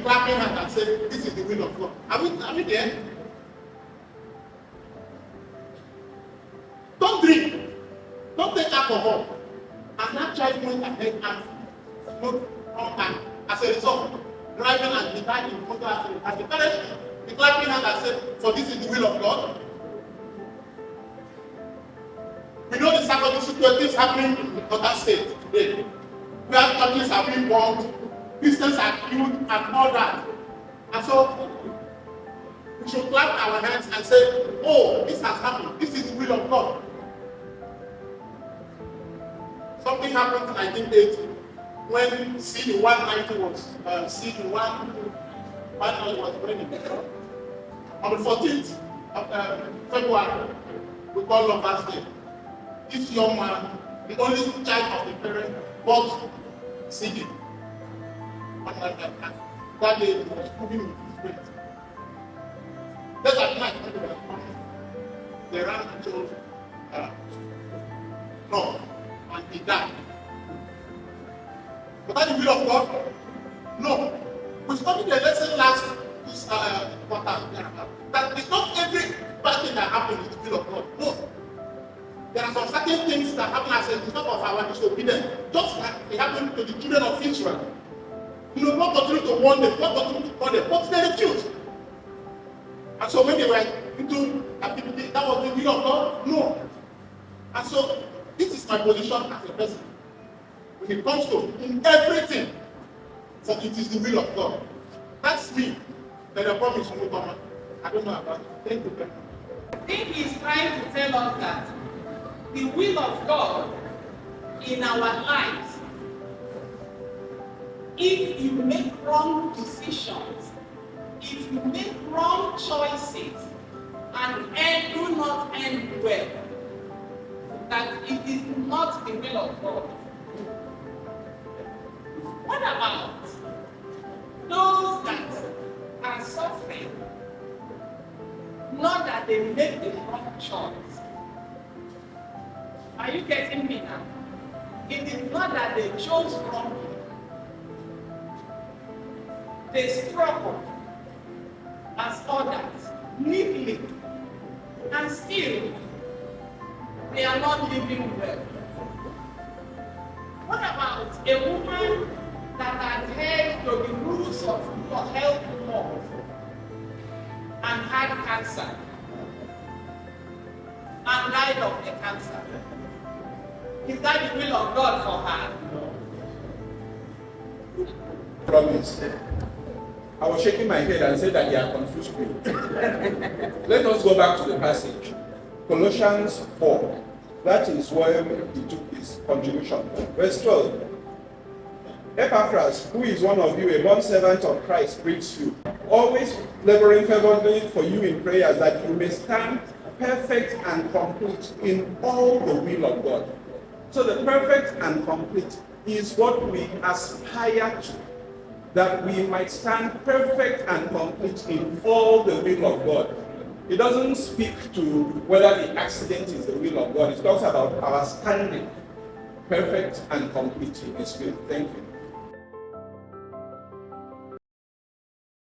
be clapping hands and say, this is the will of God. Are we there? Don't drink. Don't take alcohol. And not try going ahead and smoke and as a result, driving and dividing in motor accident. As the parents be clapping hands and say, so this is the will of God. We know the Sabbath situation happening in other states today, where churches are being bombed, Christians are killed, and all that. And so, we should clap our hands and say, oh, this has happened. This is the will of God. Something happened in 1980 when CD 190 was, CD 190 was raining. On the 14th of February, we call Lovers Day. This young man, the only child of the parent, bought CD. That day he was moving with his friends. Then at night, when they were coming, they ran and told no, and he died. Was that the will of God? No. We studied the lesson last this quarter that it's not every bad thing that happens is the will of God. No. There are some certain things that happen as a result of our disobedience, just like it happened to the children of Israel. You know, God continued to warn them, God continued to call them, but they refused. And so when they were into activity, that was the will of God? No. And so this is my position as a person. When it comes to in everything, for it is the will of God. That's me. Then I promise you will come. I don't know about it. Thank you. I think he's trying to tell us that the will of God in our lives, if you make wrong decisions, if you make wrong choices, and do not end well, that it is not the will of God. What about those that are suffering, not that they make the wrong choice? Are you getting me now? It is not that they chose wrongly. They struggle as others, neatly, and still they are not living well. What about a woman that adhered to the rules of health laws and had cancer and died of the cancer? Is that the will of God for her? Promise. I was shaking my head and said that they are confused me. Let us go back to the passage. Colossians 4. That is where he took his contribution. Verse 12. Epaphras, who is one of you, a bond servant of Christ, greets you, always laboring fervently for you in prayers, that you may stand perfect and complete in all the will of God. So the perfect and complete is what we aspire to, that we might stand perfect and complete in all the will of God. It doesn't speak to whether the accident is the will of God. It talks about our standing perfect and complete in His will. Thank you.